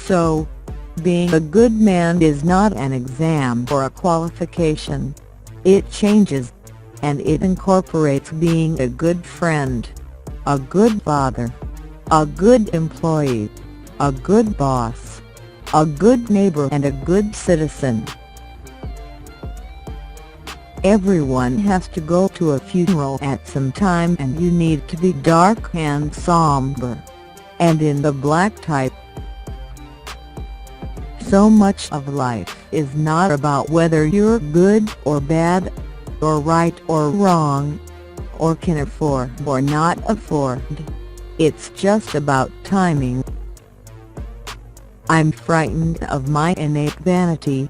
So, being a good man is not an exam or a qualification. It changes, and it incorporates being a good friend, a good father, a good employee, a good boss, a good neighbor and a good citizen. Everyone has to go to a funeral at some time, and you need to be dark and somber, and in the black type. So much of life is not about whether you're good or bad, or right or wrong, or can afford or not afford. It's just about timing. I'm frightened of my innate vanity.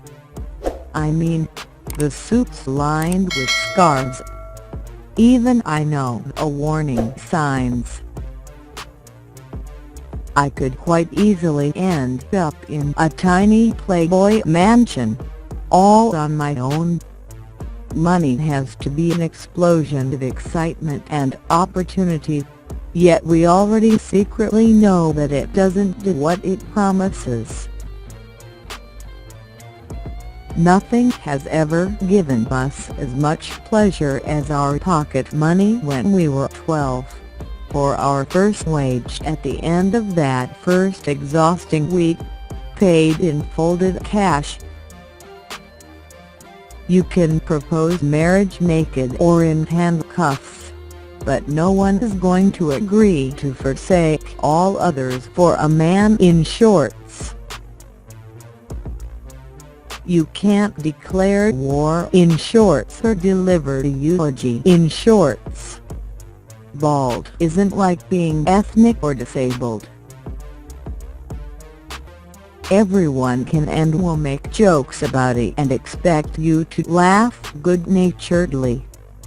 I mean, the suits lined with scars. Even I know a warning signs. I could quite easily end up in a tiny Playboy mansion, all on my own. Money has to be an explosion of excitement and opportunity, yet we already secretly know that it doesn't do what it promises. Nothing has ever given us as much pleasure as our pocket money when we were 12, or our first wage at the end of that first exhausting week, paid in folded cash. You can propose marriage naked or in handcuffs, but no one is going to agree to forsake all others for a man in shorts. You can't declare war in shorts or deliver a eulogy in shorts. Bald isn't like being ethnic or disabled. Everyone can and will make jokes about it and expect you to laugh good-naturedly,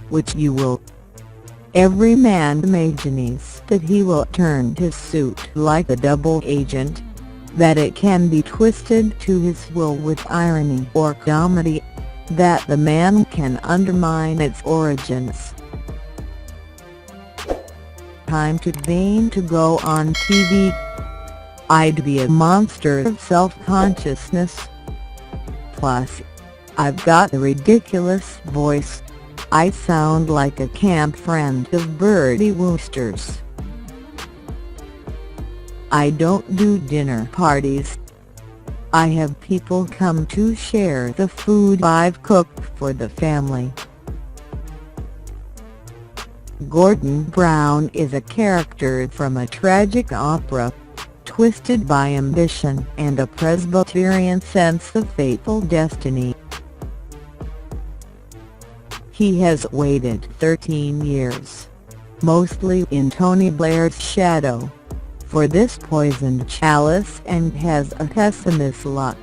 which you will. Every man imagines that he will turn his suit like a double agent, that it can be twisted to his will with irony or comedy, that the man can undermine its origins. Time too vain to go on TV. I'd be a monster of self-consciousness. Plus, I've got a ridiculous voice. I sound like a camp friend of Bertie Wooster's. I don't do dinner parties. I have people come to share the food I've cooked for the family. Gordon Brown is a character from a tragic opera, twisted by ambition and a Presbyterian sense of fateful destiny. He has waited 13 years, mostly in Tony Blair's shadow, for this poisoned chalice, and has a pessimist's luck.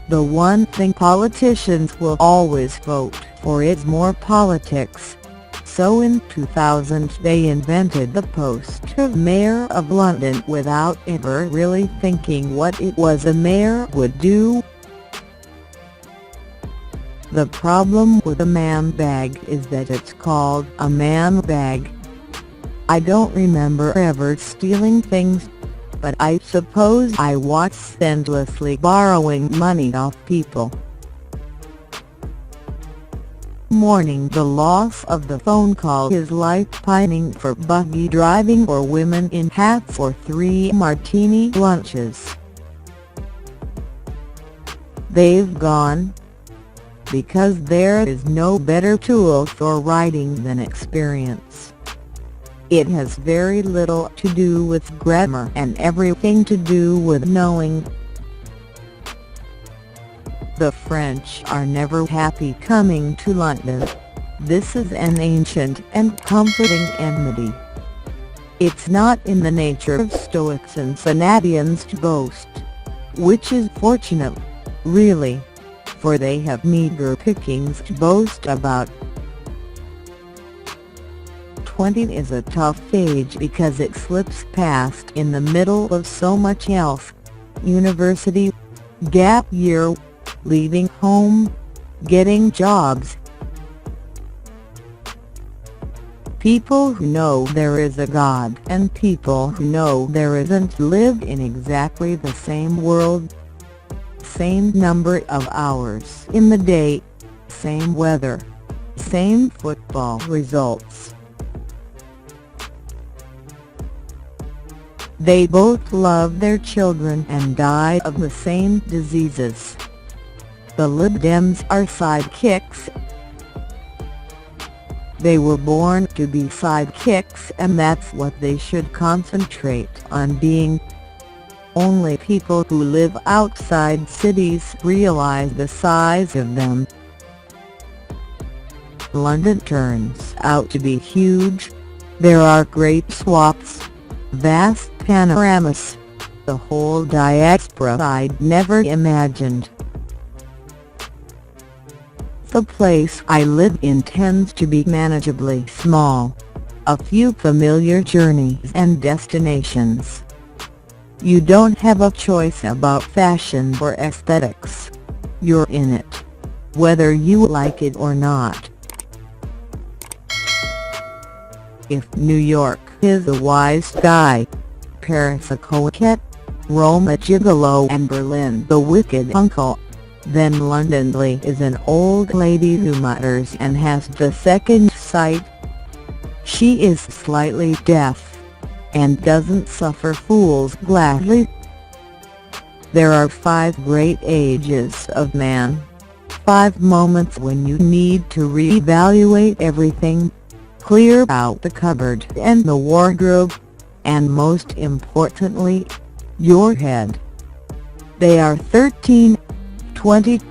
The one thing politicians will always vote for is more politics. So in 2000 they invented the post of Mayor of London without ever really thinking what it was a mayor would do. The problem with a man bag is that it's called a man bag. I don't remember ever stealing things, but I suppose I watched endlessly borrowing money off people. Mourning the loss of the phone call, his life pining for buggy driving or women in hats or 3 martini lunches. They've gone, because there is no better tool for writing than experience. It has very little to do with grammar and everything to do with knowing. The French are never happy coming to London. This is an ancient and comforting enmity. It's not in the nature of Stoics and Sanadians to boast, which is fortunate, really, for they have meagre pickings to boast about. 20 is a tough age because it slips past in the middle of so much else: university, gap year, leaving home, getting jobs. People who know there is a God and people who know there isn't live in exactly the same world. Same number of hours in the day, same weather, same football results. They both love their children and die of the same diseases. The Lib Dems are sidekicks. They were born to be sidekicks, and that's what they should concentrate on being. Only people who live outside cities realize the size of them. London turns out to be huge. There are great swaths, vast panoramas, the whole diaspora I'd never imagined. The place I live in tends to be manageably small. A few familiar journeys and destinations. You don't have a choice about fashion or aesthetics. You're in it, whether you like it or not. If New York is a wise guy, Paris a coquette, Rome a gigolo and Berlin the wicked uncle, then Londonly is an old lady who mutters and has the second sight. She is slightly deaf, and doesn't suffer fools gladly. There are 5 great ages of man. 5 moments when you need to reevaluate everything, clear out the cupboard and the wardrobe, and most importantly, your head. They are 13, 20,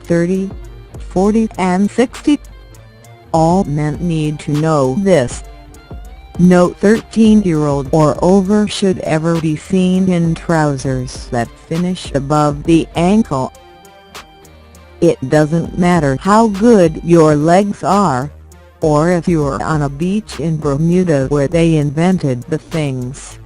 30, 40 and 60. All men need to know this. No 13-year-old or over should ever be seen in trousers that finish above the ankle. It doesn't matter how good your legs are, or if you're on a beach in Bermuda where they invented the things.